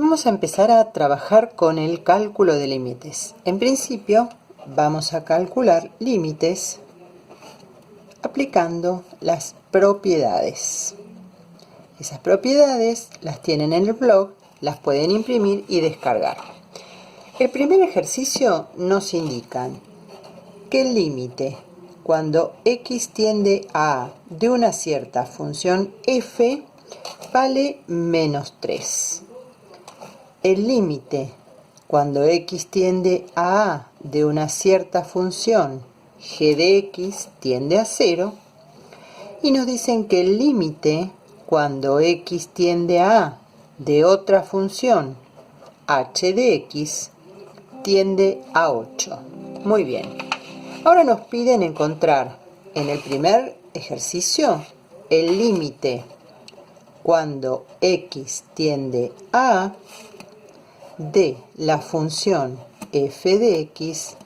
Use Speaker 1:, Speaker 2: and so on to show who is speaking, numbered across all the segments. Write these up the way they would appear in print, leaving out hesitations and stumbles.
Speaker 1: Vamos a empezar a trabajar con el cálculo de límites. En principio vamos a calcular límites aplicando las propiedades. Esas propiedades las tienen en el blog, las pueden imprimir y descargar. El primer ejercicio nos indica que el límite cuando x tiende a A de una cierta función f vale menos 3. El límite cuando x tiende a A de una cierta función g de x tiende a 0, y nos dicen que el límite cuando x tiende a A de otra función h de x tiende a 8. Muy bien. Ahora nos piden encontrar en el primer ejercicio el límite cuando x tiende a A de la función f de x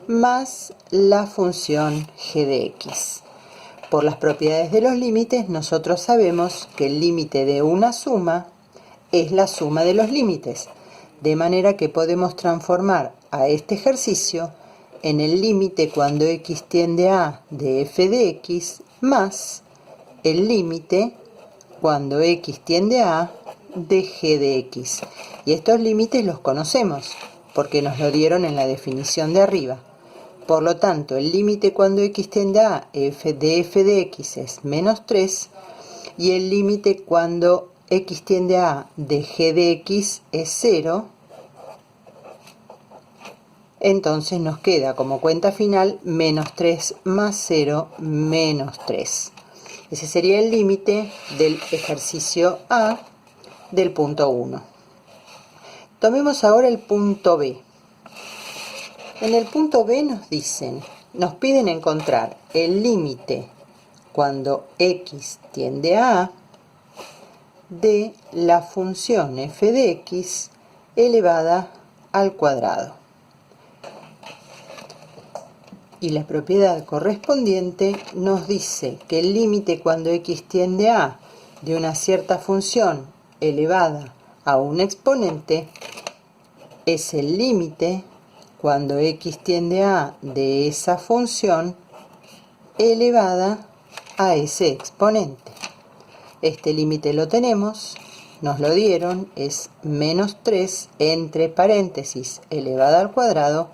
Speaker 1: más la función g de x. Por las propiedades de los límites, nosotros sabemos que el límite de una suma es la suma de los límites, de manera que podemos transformar a este ejercicio en el límite cuando x tiende a A de f de x más el límite cuando x tiende a A de g de x. Y estos límites los conocemos porque nos lo dieron en la definición de arriba. Por lo tanto, el límite cuando x tiende a A de f de x es menos 3, y el límite cuando x tiende a A de g de x es 0. Entonces nos queda como cuenta final menos 3 más 0, menos 3. Ese sería el límite del ejercicio A del punto 1. Tomemos ahora el punto B. En el punto B nos piden encontrar el límite cuando x tiende a A de la función f de x elevada al cuadrado. Y la propiedad correspondiente nos dice que el límite cuando x tiende a A de una cierta función elevada a un exponente es el límite cuando x tiende a A de esa función elevada a ese exponente. Este límite lo tenemos, nos lo dieron, es menos 3 entre paréntesis elevado al cuadrado,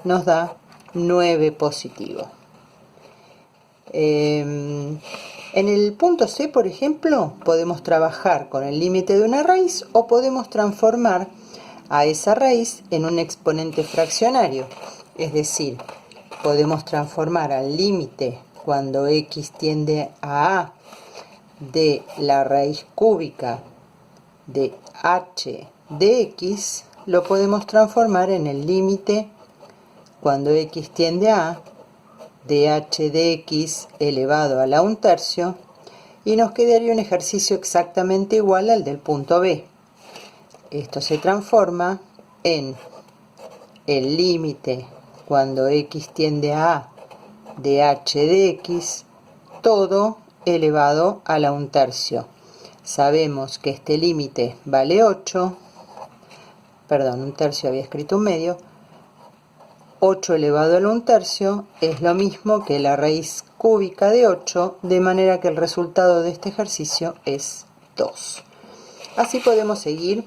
Speaker 1: nos da 9 positivo. En el punto C, por ejemplo, podemos trabajar con el límite de una raíz o podemos transformar a esa raíz en un exponente fraccionario. Es decir, podemos transformar al límite cuando x tiende a A de la raíz cúbica de h de x, lo podemos transformar en el límite cuando x tiende a A de h de x elevado a la 1/3, y nos quedaría un ejercicio exactamente igual al del punto B. Esto se transforma en el límite cuando x tiende a A de h de x todo elevado a la 1/3. Sabemos que este límite vale 8, perdón, 1/3 había escrito un medio. 8 elevado a la 1/3 es lo mismo que la raíz cúbica de 8, de manera que el resultado de este ejercicio es 2. Así podemos seguir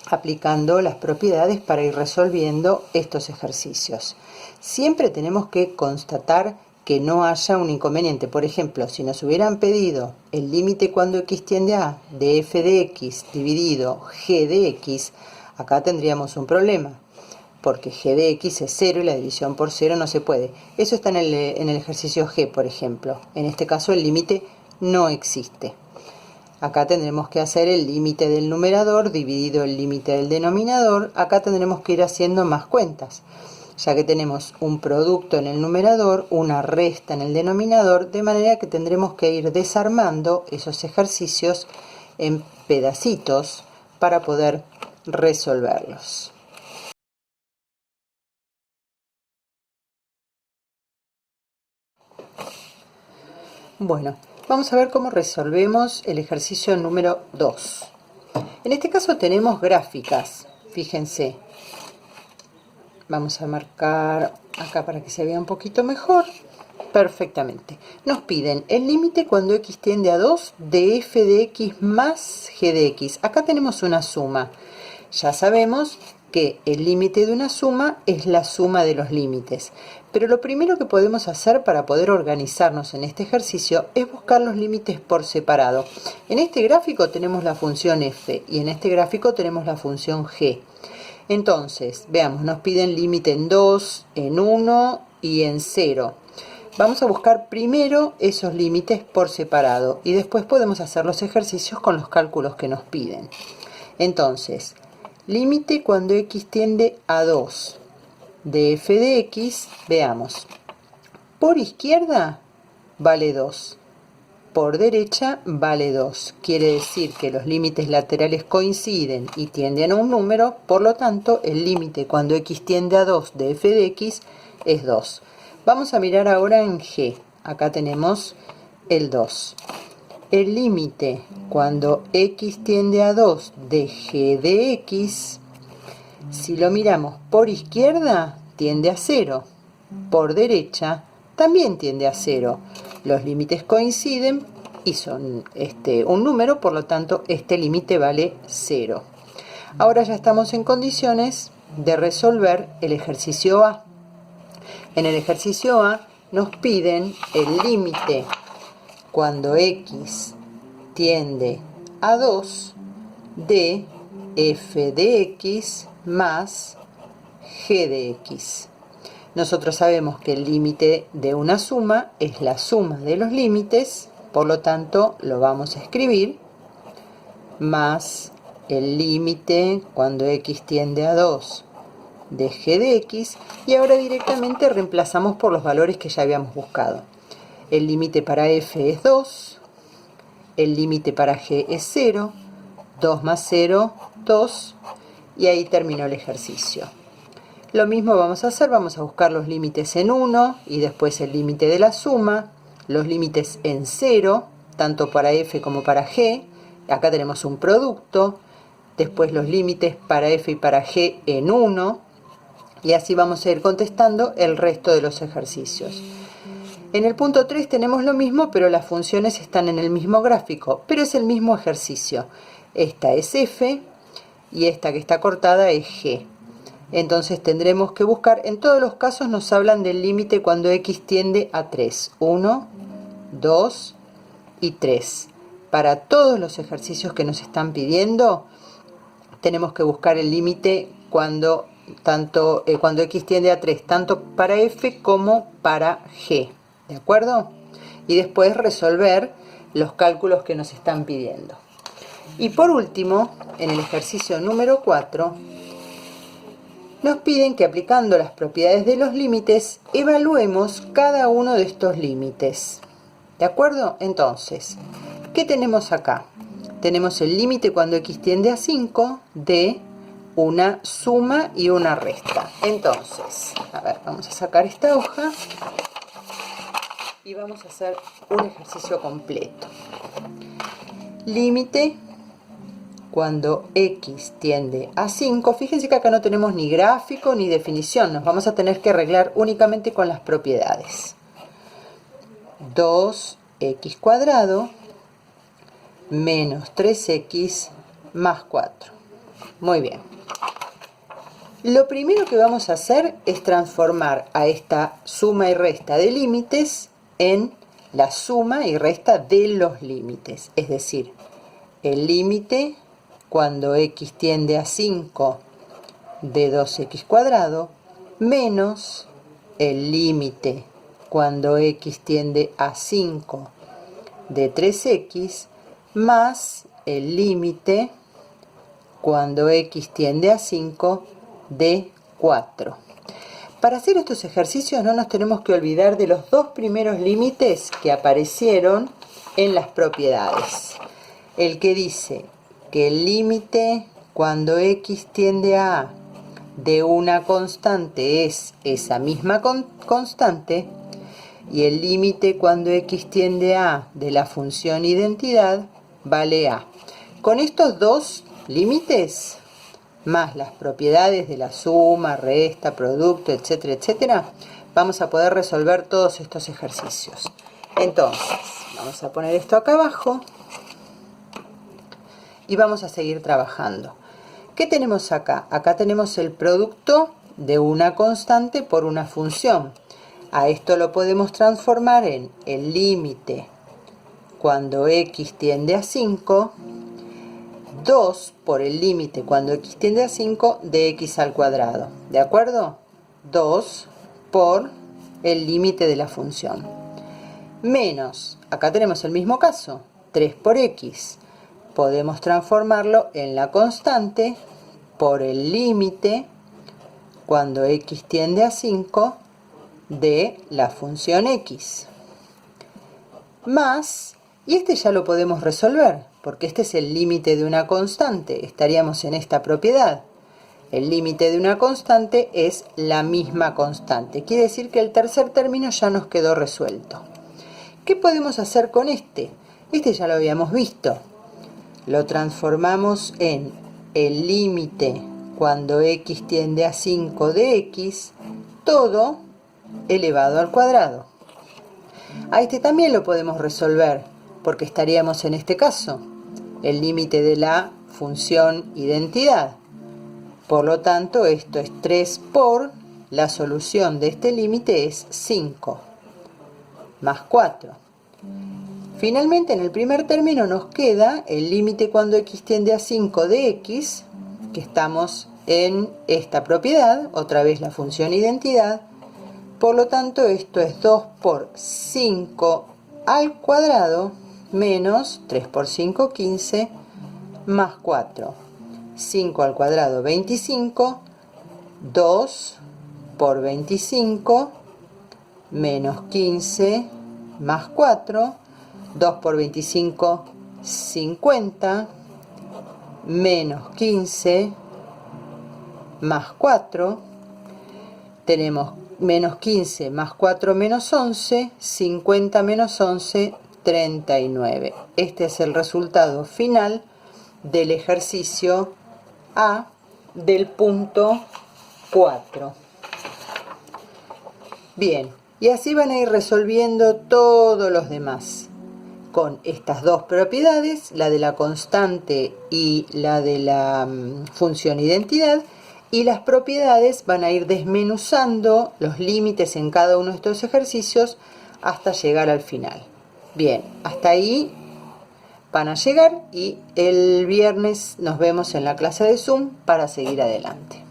Speaker 1: aplicando las propiedades para ir resolviendo estos ejercicios. Siempre tenemos que constatar que no haya un inconveniente. Por ejemplo, si nos hubieran pedido el límite cuando x tiende a A de f de x dividido g de x, acá tendríamos un problema, porque g de x es 0 y la división por 0 no se puede. Eso está en el ejercicio G, por ejemplo. En este caso el límite no existe. Acá tendremos que hacer el límite del numerador dividido el límite del denominador. Acá tendremos que ir haciendo más cuentas, ya que tenemos un producto en el numerador, una resta en el denominador, de manera que tendremos que ir desarmando esos ejercicios en pedacitos para poder resolverlos. Bueno, vamos a ver cómo resolvemos el ejercicio número 2. En este caso tenemos gráficas, fíjense. Vamos a marcar acá para que se vea un poquito mejor. Perfectamente. Nos piden el límite cuando x tiende a 2 de f de x más g de x. Acá tenemos una suma. Ya sabemos que el límite de una suma es la suma de los límites. Pero lo primero que podemos hacer para poder organizarnos en este ejercicio es buscar los límites por separado. En este gráfico tenemos la función f y en este gráfico tenemos la función g. Entonces, veamos, nos piden límite en 2, en 1 y en 0. Vamos a buscar primero esos límites por separado y después podemos hacer los ejercicios con los cálculos que nos piden. Entonces, límite cuando x tiende a 2 de f de x, veamos. Por izquierda vale 2. Por derecha vale 2. Quiere decir que los límites laterales coinciden y tienden a un número, por lo tanto el límite cuando x tiende a 2 de f de x es 2. Vamos a mirar ahora en g. Acá tenemos el 2. El límite cuando x tiende a 2 de g de x, si lo miramos por izquierda, tiende a 0. Por derecha también tiende a 0. Los límites coinciden y son un número, por lo tanto este límite vale 0. Ahora ya estamos en condiciones de resolver el ejercicio A. En el ejercicio A nos piden el límite cuando x tiende a 2 de f de x más g de x. Nosotros sabemos que el límite de una suma es la suma de los límites, por lo tanto lo vamos a escribir, más el límite cuando x tiende a 2 de g de x, y ahora directamente reemplazamos por los valores que ya habíamos buscado. El límite para f es 2, el límite para g es 0, 2 más 0, 2, y ahí terminó el ejercicio. Lo mismo vamos a hacer, vamos a buscar los límites en 1 y después el límite de la suma, los límites en 0, tanto para f como para g, acá tenemos un producto, después los límites para f y para g en 1, y así vamos a ir contestando el resto de los ejercicios. En el punto 3 tenemos lo mismo, pero las funciones están en el mismo gráfico, pero es el mismo ejercicio. Esta es f y esta que está cortada es g. Entonces tendremos que buscar, en todos los casos nos hablan del límite cuando x tiende a 3. 1, 2 y 3. Para todos los ejercicios que nos están pidiendo, tenemos que buscar el límite cuando x tiende a 3, tanto para f como para g. ¿De acuerdo? Y después resolver los cálculos que nos están pidiendo. Y por último, en el ejercicio número 4, nos piden que aplicando las propiedades de los límites, evaluemos cada uno de estos límites. ¿De acuerdo? Entonces, ¿qué tenemos acá? Tenemos el límite cuando x tiende a 5 de una suma y una resta. Entonces, a ver, vamos a sacar esta hoja y vamos a hacer un ejercicio completo. Límite cuando x tiende a 5, fíjense que acá no tenemos ni gráfico ni definición, nos vamos a tener que arreglar únicamente con las propiedades. 2x cuadrado menos 3x más 4. Muy bien. Lo primero que vamos a hacer es transformar a esta suma y resta de límites en la suma y resta de los límites, es decir, el límite cuando x tiende a 5 de 2x cuadrado menos el límite cuando x tiende a 5 de 3x más el límite cuando x tiende a 5 de 4. Para hacer estos ejercicios no nos tenemos que olvidar de los dos primeros límites que aparecieron en las propiedades. El que dice que el límite cuando x tiende a a de una constante es esa misma constante, y el límite cuando x tiende a de la función identidad vale a. Con estos dos límites más las propiedades de la suma, resta, producto, etcétera, etcétera, vamos a poder resolver todos estos ejercicios. Entonces, vamos a poner esto acá abajo y vamos a seguir trabajando. ¿Qué tenemos acá? Acá tenemos el producto de una constante por una función. A esto lo podemos transformar en el límite cuando x tiende a 5, 2 por el límite cuando x tiende a 5 de x al cuadrado. ¿De acuerdo? 2 por el límite de la función. Menos, acá tenemos el mismo caso, 3 por x. Podemos transformarlo en la constante por el límite cuando x tiende a 5 de la función x. Más, y este ya lo podemos resolver, porque este es el límite de una constante. Estaríamos en esta propiedad. El límite de una constante es la misma constante. Quiere decir que el tercer término ya nos quedó resuelto. ¿Qué podemos hacer con este? Este ya lo habíamos visto. Lo transformamos en el límite cuando x tiende a 5 de x, todo elevado al cuadrado. A este también lo podemos resolver, porque estaríamos en este caso, el límite de la función identidad. Por lo tanto, esto es 3 por, la solución de este límite es 5, más 4. Finalmente, en el primer término nos queda el límite cuando x tiende a 5 de x, que estamos en esta propiedad, otra vez la función identidad. Por lo tanto, esto es 2 por 5 al cuadrado menos 3 por 5, 15, más 4. 5 al cuadrado, 25. 2 por 25 menos 15 más 4. 2 por 25, 50, menos 15, más 4. Tenemos menos 15 más 4 menos 11, 50 menos 11, 39. Este es el resultado final del ejercicio A del punto 4. Bien, y así van a ir resolviendo todos los demás, con estas dos propiedades, la de la constante y la de la función identidad, y las propiedades van a ir desmenuzando los límites en cada uno de estos ejercicios hasta llegar al final. Bien, hasta ahí van a llegar y el viernes nos vemos en la clase de Zoom para seguir adelante.